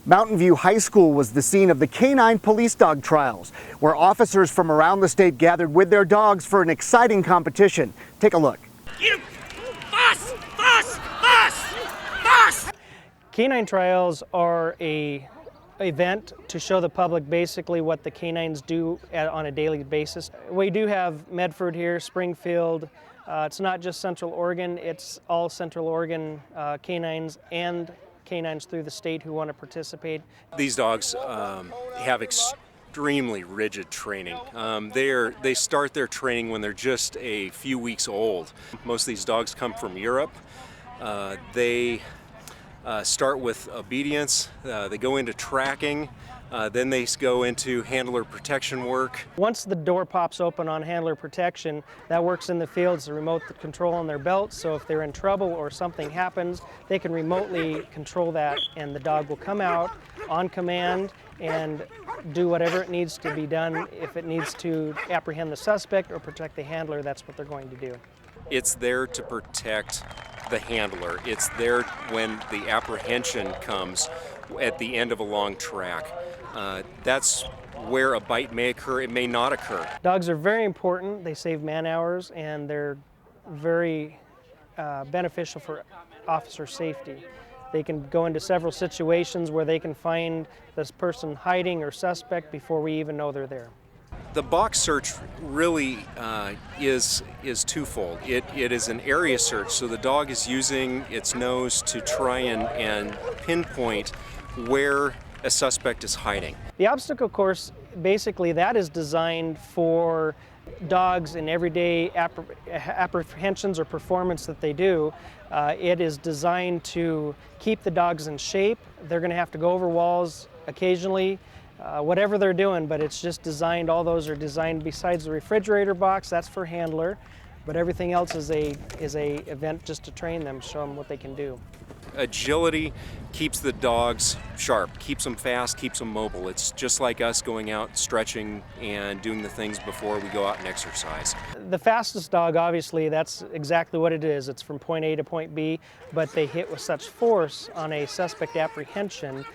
Mountain View High School was the scene of the Canine Police Dog Trials, where officers from around the state gathered with their dogs for an exciting competition. Take a look. Fuss! Fuss! Fuss! Fuss! Canine trials are a event to show the public basically what the canines do on a daily basis. We do have Medford here, Springfield. It's not just Central Oregon, it's all Central Oregon canines and canines through the state who want to participate. These dogs have extremely rigid training. They start their training when they're just a few weeks old. Most of these dogs come from Europe. They start with obedience, they go into tracking, then they go into handler protection work. Once the door pops open on handler protection, that works in the field. It's a remote control on their belt, so if they're in trouble or something happens, they can remotely control that and the dog will come out on command and do whatever it needs to be done. If it needs to apprehend the suspect or protect the handler, that's what they're going to do. It's there to protect the handler. It's there when the apprehension comes at the end of a long track. That's where a bite may occur, it may not occur. Dogs are very important. They save man hours and they're very beneficial for officer safety. They can go into several situations where they can find this person hiding or suspect before we even know they're there. The box search really is twofold. It is an area search, so the dog is using its nose to try and pinpoint where a suspect is hiding. The obstacle course, basically that is designed for dogs in everyday apprehensions or performance that they do. It is designed to keep the dogs in shape. They're going to have to go over walls occasionally, whatever they're doing, but it's just designed, all those are designed besides the refrigerator box, that's for handler, but everything else is a event just to train them, show them what they can do. Agility keeps the dogs sharp, keeps them fast, keeps them mobile. It's just like us going out, stretching, and doing the things before we go out and exercise. The fastest dog, obviously, that's exactly what it is. It's from point A to point B, but they hit with such force on a suspect apprehension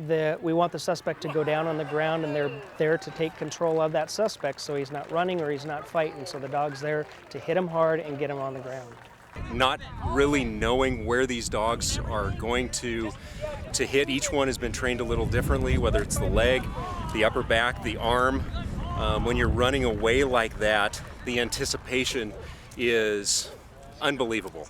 that we want the suspect to go down on the ground, and they're there to take control of that suspect so he's not running or he's not fighting. So the dog's there to hit him hard and get him on the ground. Not really knowing where these dogs are going to hit. Each one has been trained a little differently, whether it's the leg, the upper back, the arm. When you're running away like that, the anticipation is unbelievable.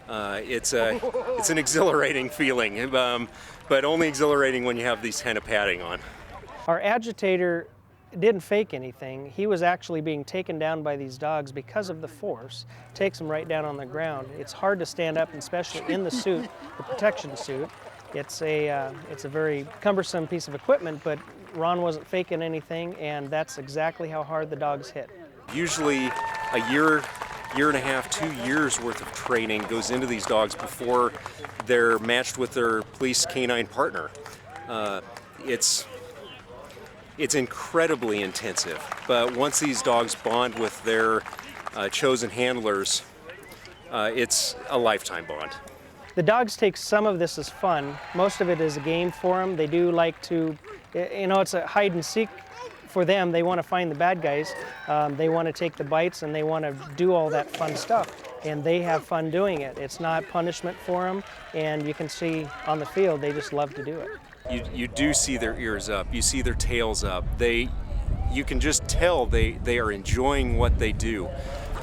It's an exhilarating feeling, but only exhilarating when you have these kind of padding on. Our agitator didn't fake anything. He was actually being taken down by these dogs because of the force. Takes him right down on the ground. It's hard to stand up, especially in the suit, the protection suit. It's a very cumbersome piece of equipment, but Ron wasn't faking anything, and that's exactly how hard the dogs hit. Usually a year and a half, 2 years worth of training goes into these dogs before they're matched with their police canine partner. It's incredibly intensive, but once these dogs bond with their chosen handlers, it's a lifetime bond. The dogs take some of this as fun. Most of it is a game for them. They do like to, it's a hide and seek for them. They want to find the bad guys. They want to take the bites and they want to do all that fun stuff. And they have fun doing it. It's not punishment for them, and you can see on the field they just love to do it. You do see their ears up, you see their tails up. You can just tell they are enjoying what they do.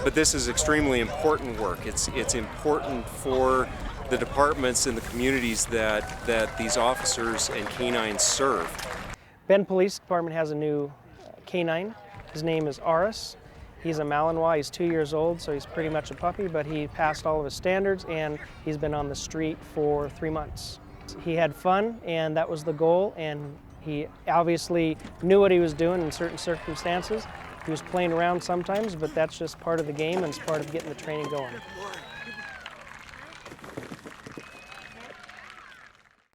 But this is extremely important work. It's important for the departments and the communities that these officers and canines serve. Bend Police Department has a new canine. His name is Aris. He's a Malinois. He's 2 years old, so he's pretty much a puppy, but he passed all of his standards and he's been on the street for 3 months. He had fun, and that was the goal, and he obviously knew what he was doing in certain circumstances. He was playing around sometimes, but that's just part of the game and it's part of getting the training going.